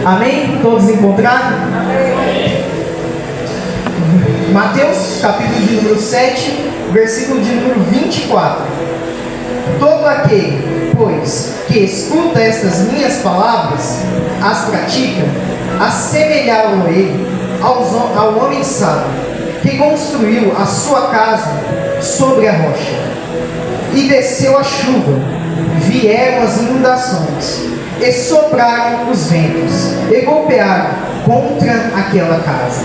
Amém? Todos encontraram? Amém. Mateus, capítulo de número 7, versículo de número 24. Todo aquele, pois, que escuta estas minhas palavras, as pratica, assemelhá-lo-ei ao homem sábio, que construiu a sua casa sobre a rocha. E desceu a chuva, vieram as inundações, e sopraram os ventos, e golpearam contra aquela casa.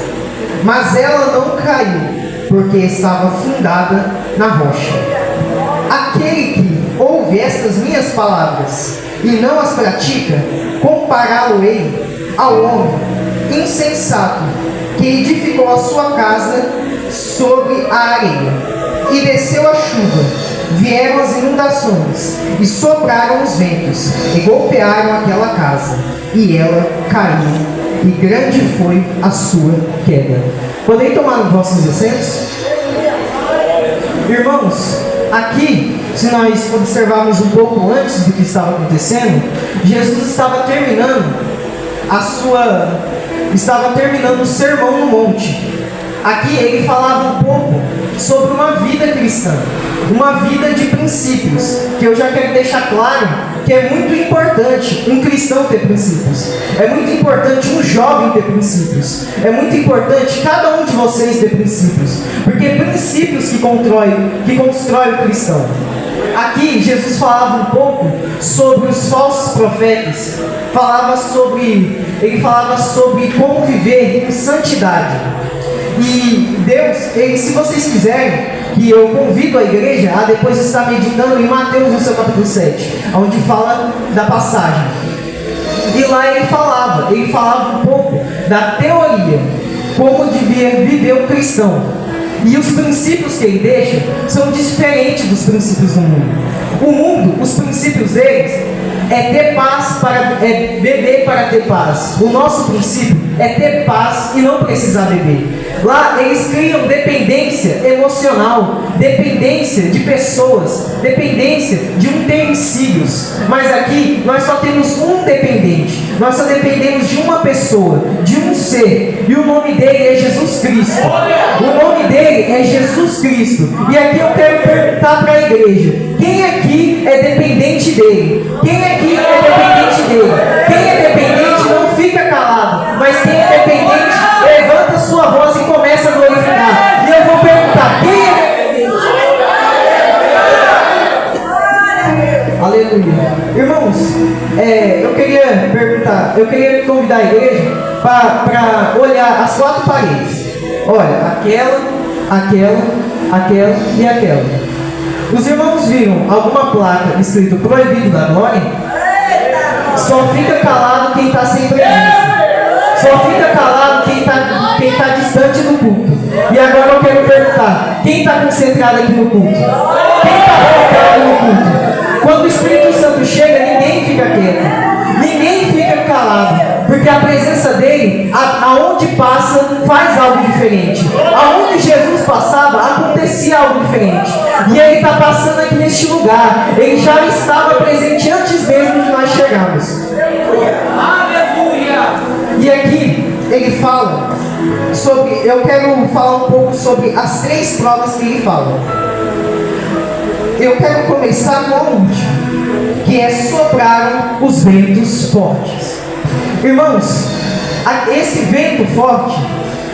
Mas ela não caiu, porque estava fundada na rocha. Aquele que ouve estas minhas palavras e não as pratica, compará-lo-ei ao homem insensato que edificou a sua casa sobre a areia. E desceu a chuva, vieram as inundações, e sopraram os ventos, e golpearam aquela casa, e ela caiu, e grande foi a sua queda. Podem tomar os vossos assentos? Irmãos, aqui, se nós observarmos um pouco antes do que estava acontecendo, Jesus estava terminando o sermão no monte. Aqui ele falava um pouco sobre uma vida cristã, uma vida de princípios, que eu já quero deixar claro que é muito importante um cristão ter princípios, é muito importante um jovem ter princípios, é muito importante cada um de vocês ter princípios, porque é princípios que constrói o cristão. Aqui Jesus falava um pouco sobre os falsos profetas, ele falava sobre como viver em santidade. E Deus, se vocês quiserem, que eu convido a igreja a depois estar meditando em Mateus no seu capítulo 7, onde fala da passagem. E lá ele falava um pouco da teoria, como devia viver um cristão. E os princípios que ele deixa são diferentes dos princípios do mundo. O mundo, os princípios deles é ter paz, é beber para ter paz. O nosso princípio é ter paz e não precisar beber. Lá eles criam dependência emocional, dependência de pessoas, dependência de utensílios. Mas aqui nós só temos um dependente. Nós só dependemos de uma pessoa, de um ser. E o nome dele é Jesus Cristo. O nome dele é Jesus Cristo. E aqui eu quero perguntar para a igreja: quem aqui é dependente dele? Quem aqui é dependente dele? Quem é dependente não fica calado, mas quem é dependente levanta sua voz e começa a glorificar. E eu vou perguntar: quem é dependente? Aleluia. Irmãos, eu queria convidar a igreja para olhar as 4 paredes. Olha, aquela e aquela. Os irmãos viram alguma placa escrito proibido da glória? Só fica calado quem está sem presença. Só fica calado quem está distante do culto. E agora eu quero perguntar: quem está concentrado aqui no culto? Quem está focado no culto? Quando o Espírito Santo chega, ninguém fica quieto, ninguém fica calado, porque a presença dele, aonde passa, faz algo diferente. Aonde Jesus passava, acontecia algo diferente. E ele está passando aqui neste lugar. Ele já estava presente antes mesmo de nós chegarmos. Aleluia! E aqui ele fala sobre, eu quero falar um pouco sobre as 3 provas que ele fala. Eu quero começar com a última, que é sopraram os ventos fortes. Irmãos, esse vento forte,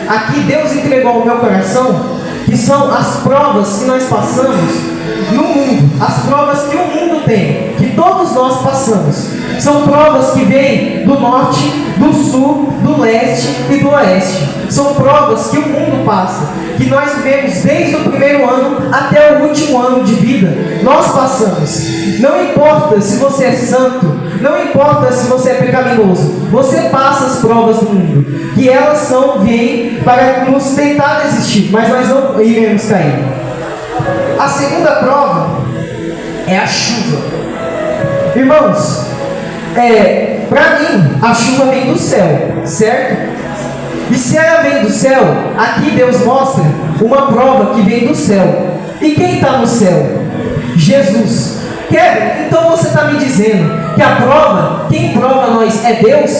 aqui Deus entregou ao meu coração, que são as provas que nós passamos no mundo, as provas que o mundo tem, que todos nós passamos. São provas que vêm do norte, do sul, do leste e do oeste. São provas que o mundo passa, que nós vivemos desde o primeiro ano até o último ano de vida. Nós passamos. Não importa se você é santo, não importa se você é pecaminoso, você passa as provas do mundo, que elas vêm para nos tentar resistir, mas nós não iremos cair. A segunda prova é a chuva. Irmãos, para mim, a chuva vem do céu, certo? E se ela vem do céu, aqui Deus mostra uma prova que vem do céu. E quem está no céu? Jesus. Kevin, então você está me dizendo que a prova, quem prova nós é Deus?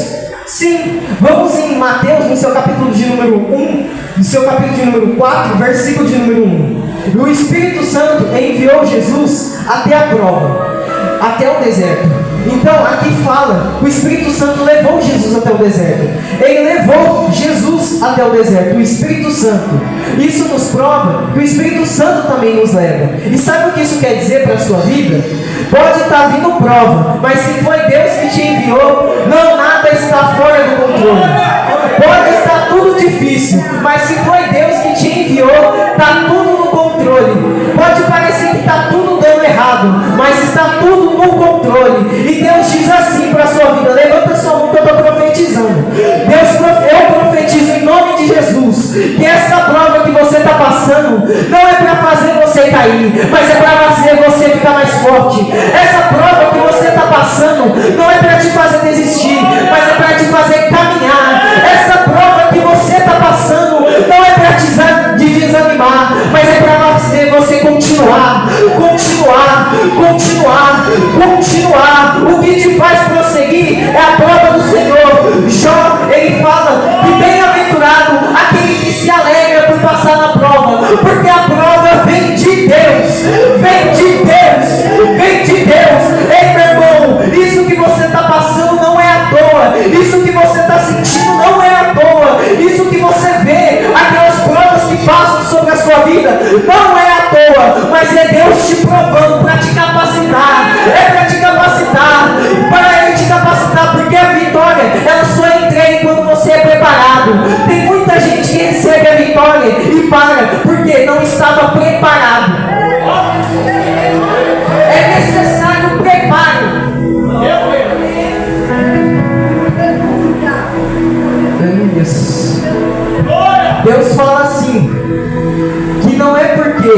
Sim, vamos em Mateus, no seu capítulo de número 1, no seu capítulo de número 4, versículo de número 1. O Espírito Santo enviou Jesus até a prova, até o deserto. Então aqui fala, o Espírito Santo levou Jesus até o deserto. Ele levou Jesus até o deserto, o Espírito Santo. Isso nos prova que o Espírito Santo também nos leva. E sabe o que isso quer dizer para a sua vida? Pode estar vindo prova, mas se foi Deus que te enviou, não nada está fora do controle. Pode estar tudo difícil, mas se foi Deus que te enviou, está tudo no controle. Pode parecer que está tudo dando errado, mas está tudo no controle. E Deus diz assim para a sua vida: levanta sua mão que eu estou profetizando. Eu profetizo em nome de Jesus que essa prova que você está passando não é para fazer você cair, mas é para fazer você ficar mais forte. Essa prova que você está passando não é para te fazer desistir, mas é para te fazer caminhar. Essa prova que você está passando não é para te desanimar, mas é para fazer você continuar. O que te faz prosseguir é a prova do Senhor. Jó, ele fala que bem-aventurado aquele que se alegra por passar na prova, porque a prova vem de Deus. Ei, meu irmão, isso que você está passando não é à toa. Isso que você está sentindo não é à toa. Isso que você vê, aquelas provas que passam sobre a sua vida, não é à toa, mas é Deus te provando para te capacitar. É para te capacitar, para Ele te capacitar, porque a vitória, ela só é entregue quando você é preparado. Tem muita gente que recebe a vitória e para, porque não estava preparado. É necessário preparo. Deus fala assim, que não é porque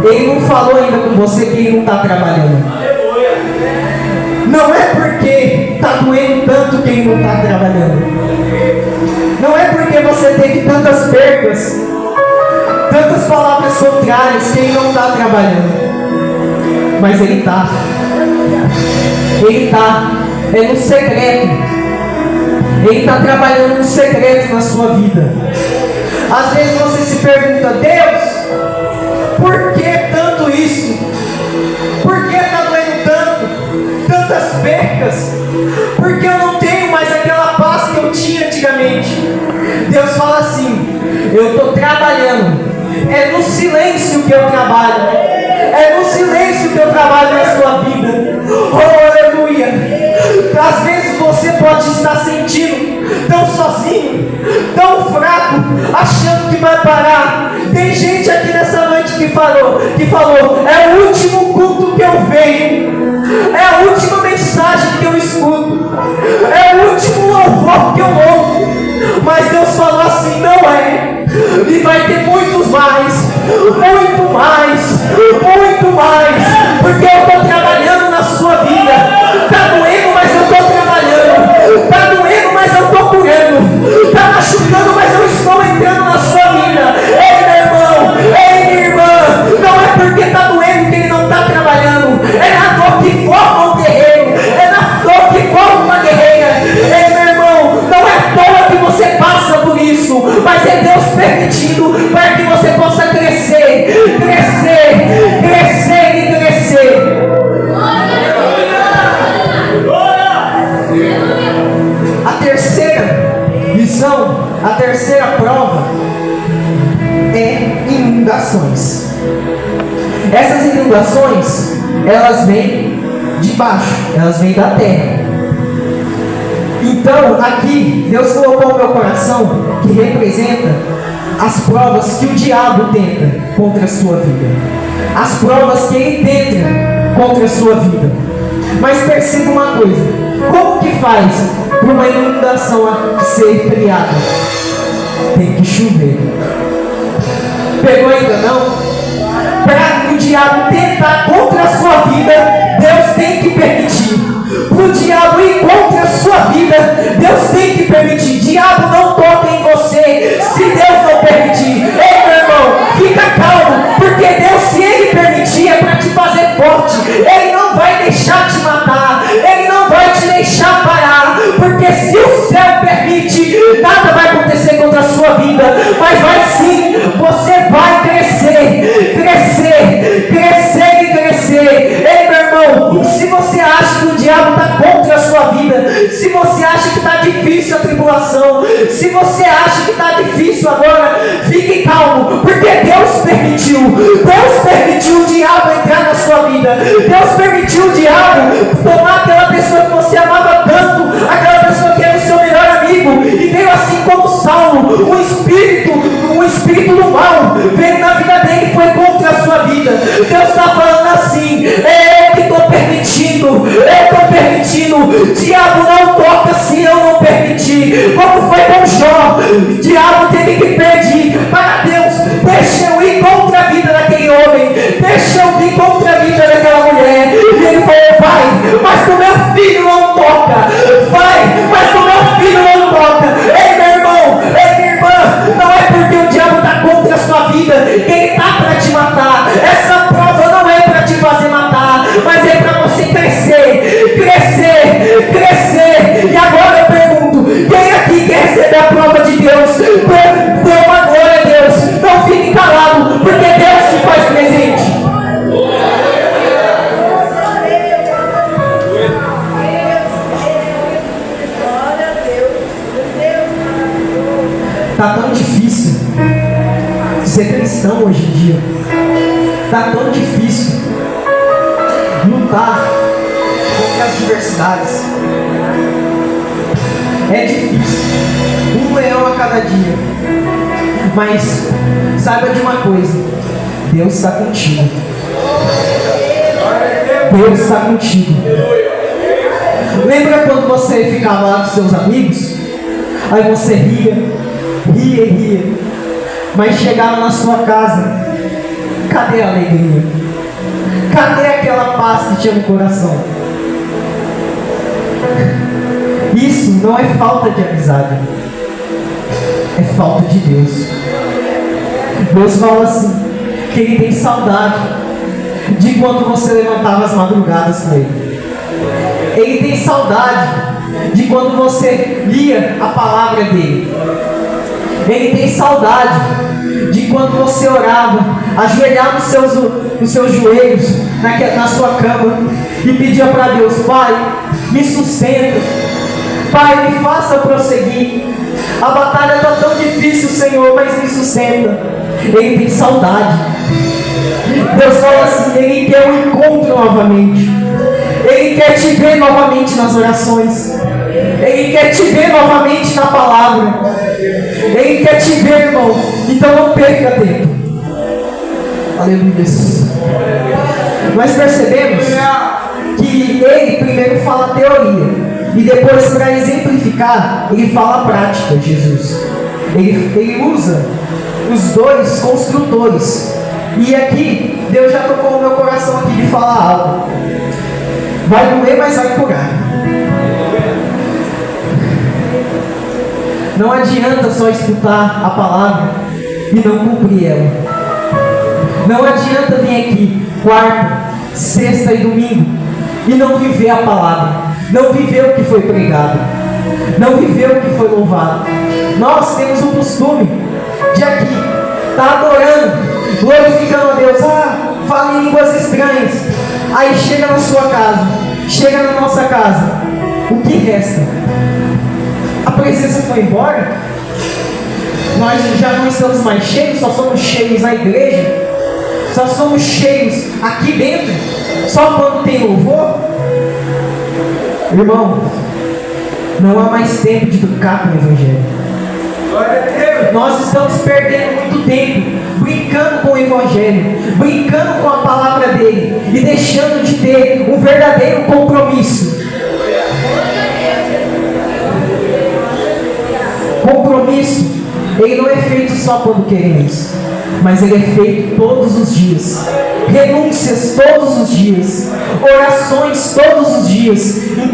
Ele não falou ainda com você que Ele não está trabalhando. Não é porque está doendo tanto que Ele não está trabalhando. Não é porque você teve tantas perdas, tantas palavras contrárias que Ele não está trabalhando. Mas Ele está. Ele está. É no secreto. Ele está trabalhando no secreto na sua vida. Às vezes você se pergunta: Deus, por que tanto isso? Por que está doendo tanto? Tantas percas? Por que eu não tenho mais aquela paz que eu tinha antigamente? Deus fala assim: eu estou trabalhando. É no silêncio que eu trabalho. É no silêncio que eu trabalho na sua vida. Oh, aleluia. Às vezes você pode estar sentindo tão sozinho, tão fraco, achando que vai parar. Tem gente aqui nessa noite que falou, é o último culto que eu venho, é a última mensagem que eu escuto, é o último louvor que eu ouvo. Mas Deus falou assim: não é. E vai ter muitos mais, muito mais, porque eu estou trabalhando na sua vida. Está doendo, mas eu estou trabalhando. Está doendo, mas eu estou curando. Está machucando, mas eu estou entrando na sua vida. Ei, meu irmão, ei, minha irmã, não é porque está doendo que Ele não está trabalhando. É na dor que forma um guerreiro, é na dor que forma uma guerreira. Ei, meu irmão, não é à toa que você passa por isso, mas é Deus permitindo para que você possa crescer. A terceira prova é inundações. Essas inundações, elas vêm de baixo, elas vêm da terra. Então, aqui, Deus colocou no meu coração que representa as provas que o diabo tenta contra a sua vida. As provas que ele tenta contra a sua vida. Mas perceba uma coisa: como que faz para uma inundação ser criada? Tem que chover. Pegou ainda não? Para o diabo tentar contra a sua vida, Deus tem que permitir. Para o diabo ir contra a sua vida, Deus tem que permitir. Diabo, não toca em você se Deus não permitir. Ei, meu irmão, fica calmo, porque Deus, se Ele permitir, é para te fazer forte. Ele não vai deixar te matar, Ele não vai te deixar parar, porque se o céu Se você acha que está difícil a tribulação, se você acha que está difícil agora, fique calmo, porque Deus permitiu o diabo entrar na sua vida. Deus permitiu o diabo tomar aquela pessoa que você amava tanto, aquela pessoa que era o seu melhor amigo, e veio assim como Saulo, um espírito do mal, veio na vida dele e foi contra a sua vida. Deus está falando assim: é eu que estou permitindo, diabo não toca se eu não permitir. Como foi com Jó, o diabo teve que pedir para Deus: deixa eu ir contra a vida daquele homem, deixa eu ir contra a vida daquela mulher. E ele falou: vai, mas o meu filho não toca, vai, mas o meu filho não toca. Ei, meu irmão, ei, minha irmã, não é porque o diabo está contra a sua vida que ele está para te matar. Essa prova não é para te fazer matar, mas é para você crescer. E agora eu pergunto: quem aqui quer receber a prova de Deus? Dê uma glória a Deus. Não fique calado, porque Deus se faz presente. Está tão difícil ser cristão hoje em dia. Está tão difícil lutar contra as diversidades. É difícil, um leão a cada dia. Mas saiba de uma coisa: Deus está contigo. Deus está contigo. Lembra quando você ficava lá com seus amigos? Aí você ria, mas chegava na sua casa, cadê a alegria? Cadê aquela paz que tinha no coração? Isso não é falta de amizade, é falta de Deus. Deus fala assim, que Ele tem saudade de quando você levantava as madrugadas com Ele. Ele tem saudade de quando você lia a palavra dEle. Ele tem saudade de quando você orava, ajoelhava nos seus joelhos, na sua cama, e pedia para Deus: Pai, me sustenta, Pai, me faça prosseguir. A batalha está tão difícil, Senhor, mas me sustenta. Ele tem saudade. Deus fala assim: Ele quer um encontro novamente. Ele quer te ver novamente nas orações. Ele quer te ver novamente na palavra. Ele quer te ver, irmão. Então não perca tempo. Aleluia. Nós percebemos que ele primeiro fala teoria, e depois, para exemplificar, ele fala a prática. Jesus ele usa os dois construtores. E aqui Deus já tocou no meu coração aqui de falar algo. Vai doer, mas vai curar. Não adianta só escutar a palavra e não cumprir ela. Não adianta vir aqui quarta, sexta e domingo e não viver a palavra, não viver o que foi pregado, não viver o que foi louvado. Nós temos o costume de aqui estar adorando, glorificando a Deus. Fala em línguas estranhas. Aí chega na sua casa, chega na nossa casa, o que resta? A presença foi embora? Nós já não estamos mais cheios, só somos cheios na igreja? Só somos cheios aqui dentro? Só quando tem louvor? Irmão, não há mais tempo de brincar com o Evangelho. Nós estamos perdendo muito tempo brincando com o Evangelho, brincando com a palavra dele e deixando de ter um verdadeiro compromisso. Compromisso, ele não é feito só quando queremos, mas ele é feito todos os dias. Renúncias todos os dias, orações todos os dias. Em 1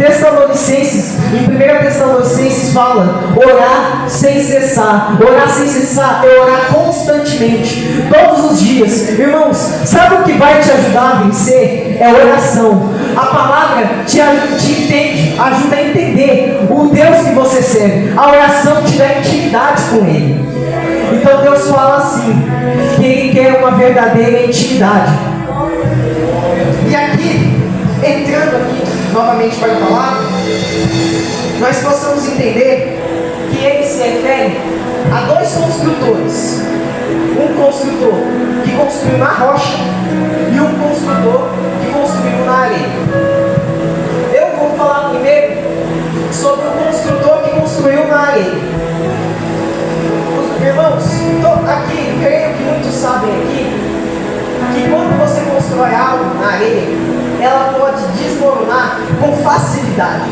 Tessalonicenses fala: orar sem cessar. Orar sem cessar é orar constantemente, todos os dias. Irmãos, sabe o que vai te ajudar a vencer? É oração. A palavra te entende, ajuda a entender o Deus que você serve. A oração te dá intimidade com Ele. Então Deus fala assim, que Ele quer uma verdadeira intimidade. E aqui, entrando aqui novamente para a palavra, nós possamos entender que ele se refere a dois construtores. Um construtor que construiu na rocha e um construtor que construiu na areia. Eu vou falar primeiro sobre o construtor que construiu na areia. Os irmãos, aqui, creio que muitos sabem aqui, que quando você constrói algo na areia, ela pode desmoronar com facilidade.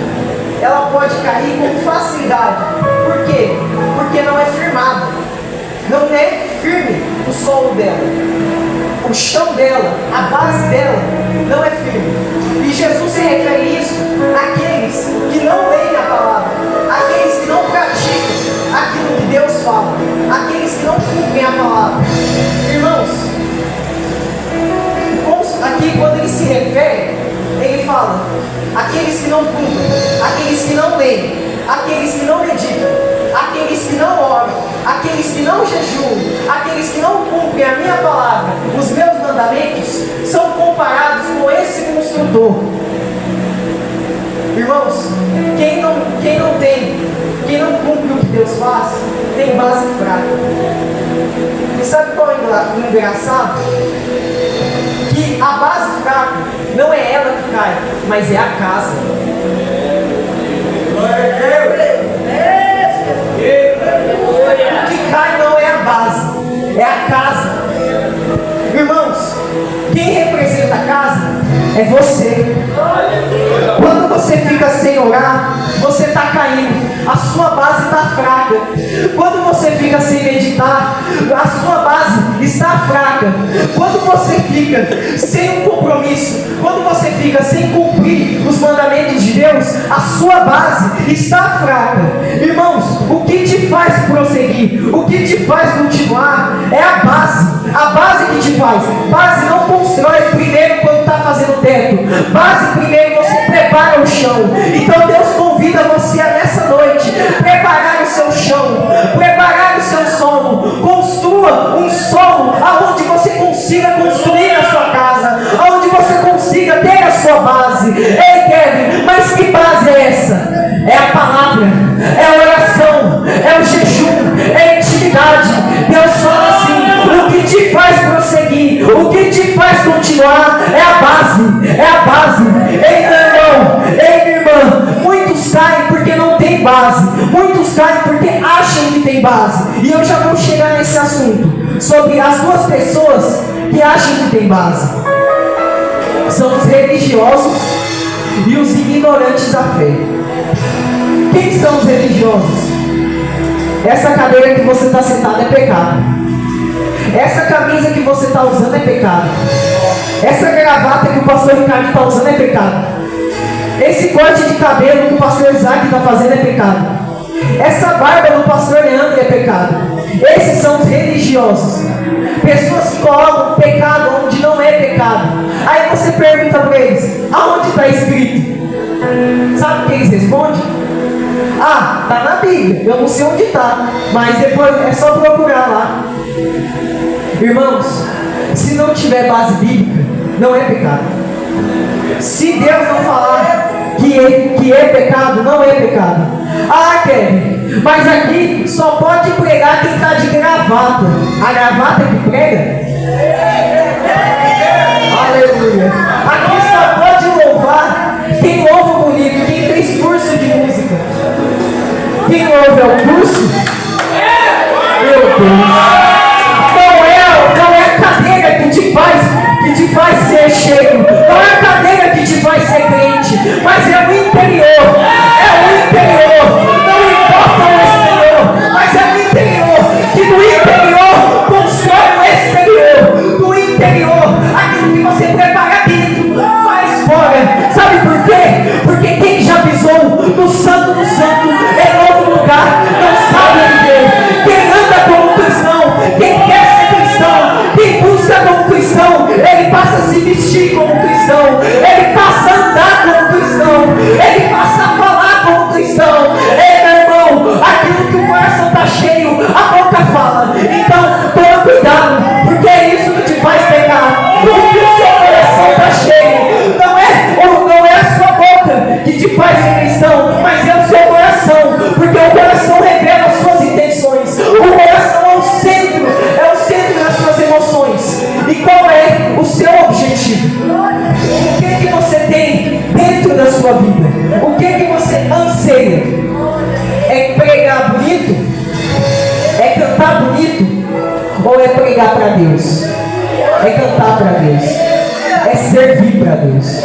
Ela pode cair com facilidade. Por quê? Porque não é firmado. Não é firme o solo dela. O chão dela, a base dela, não é firme. E Jesus se refere a isso àqueles que não leem a palavra, àqueles que não praticam aquilo que Deus fala, àqueles que não cumprem a palavra. Irmãos, aqui quando ele se refere, ele fala aqueles que não cumprem, aqueles que não leem, aqueles que não meditam, aqueles que não oram, aqueles que não jejuam, aqueles que não cumprem a minha palavra, os meus mandamentos, são comparados com esse construtor. Irmãos, quem não cumpre o que Deus faz, tem base fraca. E sabe qual é o engraçado? Que a base fraca não é ela que cai, mas é a casa. O que cai não é a base, é a casa. Irmãos, quem representa a casa é você. Quando você fica sem orar, você está caindo, a sua base está fraca. Quando você fica sem meditar, a sua base está fraca. Quando você fica sem um compromisso, quando você fica sem cumprir os mandamentos de Deus, a sua base está fraca. Irmãos, o que te faz prosseguir, o que te faz continuar, é a base. A base que te faz. Base não constrói primeiro quando está fazendo teto. Base primeiro você prepara o chão. Então Deus convida você a nessa noite preparar o seu chão, preparar o seu solo. Construa um solo aonde você consiga construir a sua casa, aonde você consiga ter a sua base. Ei, Kevin, mas que base é essa? É a palavra, é a oração, é o jejum, é a intimidade. Deus fala assim: o que te faz prosseguir, o que te faz continuar é a base, é a base. Ei, meu irmão, ei, minha irmã, muitos caem porque não tem base, muitos caem porque acham que tem base. E eu já vou chegar nesse assunto, sobre as duas pessoas que acham que tem base. São os religiosos e os ignorantes da fé. Quem são os religiosos? Essa cadeira que você está sentado é pecado. Essa camisa que você está usando é pecado. Essa gravata que o pastor Ricardo está usando é pecado. Esse corte de cabelo que o pastor Isaac está fazendo é pecado. Essa barba do pastor Leandro é pecado. Esses são os religiosos. Pessoas que colocam pecado onde não é pecado. Aí você pergunta para eles: aonde está escrito? Sabe o que eles respondem? Ah, está na Bíblia. Eu não sei onde está, mas depois é só procurar lá. Irmãos, se não tiver base bíblica, não é pecado. Se Deus não falar que é pecado, não é pecado. Ah, Kevin, mas aqui só pode pregar quem está de gravata. A gravata que prega? Aleluia. Aqui só pode louvar quem louva bonito, quem fez curso de música. Quem louva é o curso? Meu Deus. Não é a cadeira que te faz ser cheio. Não é a cadeira que te faz ser crente, mas é o interior. É o interior. Não importa o exterior, mas é o interior. Que do interior constrói o exterior. Do interior, aquilo que você prepara dentro, faz fora. Sabe por quê? Porque quem já pisou no santo do santo, em outro lugar, não sabe viver. Quem anda como cristão, quem quer ser cristão, quem busca como cristão, ele passa a se vestir como cristão, ele passa a andar como cristão, ele passa a falar como cristão. Ei, meu irmão, aquilo que o coração está cheio, a boca fala. Então, toma cuidado, porque é isso que te faz pecar. O que o seu coração está cheio não é a sua boca que te faz ser cristão, mas é o seu coração bonito? É cantar bonito? Ou é pregar para Deus? É cantar para Deus. É servir para Deus.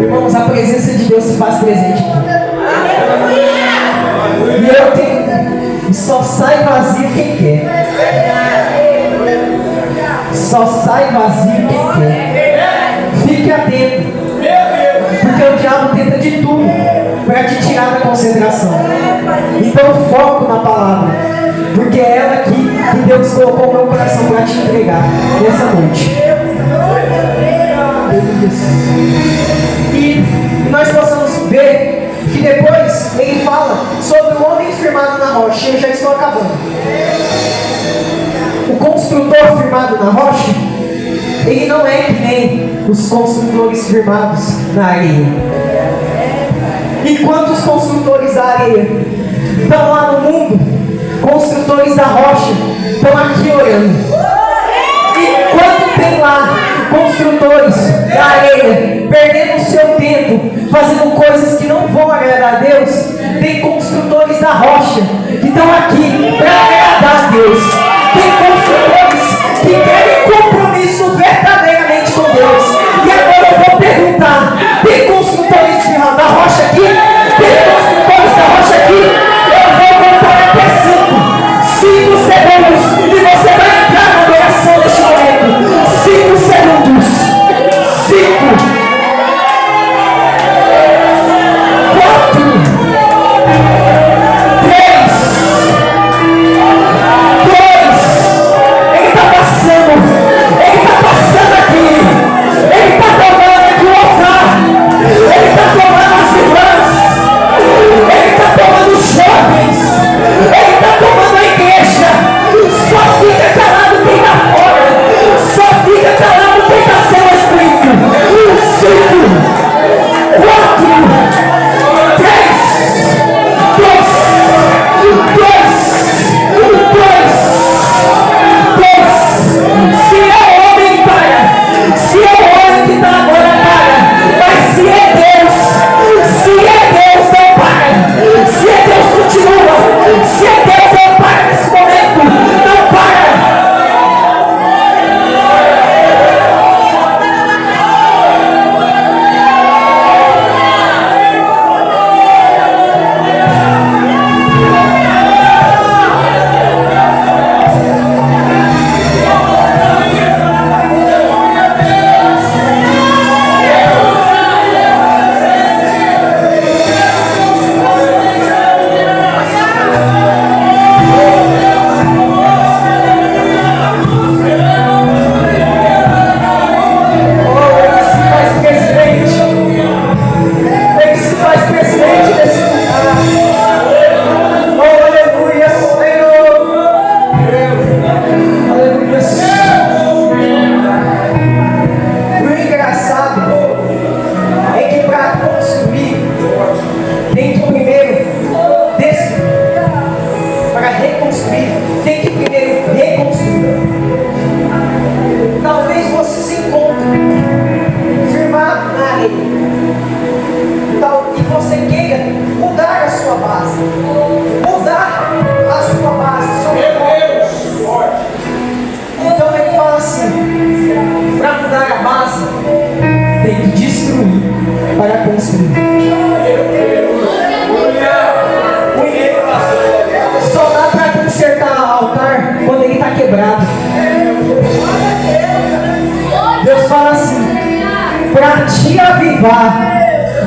Irmãos, a presença de Deus se faz presente aqui. E eu tenho. E só sai vazio quem quer. Só sai vazio quem quer. Fique atento. Porque o diabo tenta de tudo para te tirar da concentração. Então foco na palavra. Porque é ela aqui que Deus colocou no meu coração para te entregar nessa noite. E nós possamos ver que depois ele fala sobre o homem firmado na rocha. E eu já estou acabando. O construtor firmado na rocha, ele não é que nem os construtores firmados na areia. Enquanto os construtores da areia estão lá no mundo, construtores da rocha estão aqui orando. Enquanto tem lá construtores da areia perdendo o seu tempo, fazendo coisas que não vão agradar a Deus, tem construtores da rocha que estão aqui para agradar a Deus. Tem construtores que querem compromisso verdadeiramente com Deus. E agora eu vou perguntar: tem construtores da rocha aqui? Tem construtores da rocha aqui? Eu vou contar até 5 segundos e você vai entrar na adoração neste momento. 5 segundos. 5. 4. 3. 2. Ele está passando. Ele está passando aqui. Ele está tomando aqui o altar. Ele está tomando as irmãs. Ele está tomando os jovens. Ele está tomando a igreja. Só fica calado quem está fora. Só fica calado quem está sendo escrito. 5. 4. 3. 2. 2. Se é o homem, para. Se é o homem que está agora, para. Mas se é Deus, não para. Se é Deus, continua. Se é Deus, não para nesse momento. Não para.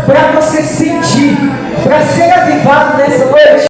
Para você sentir, para ser avivado nessa noite.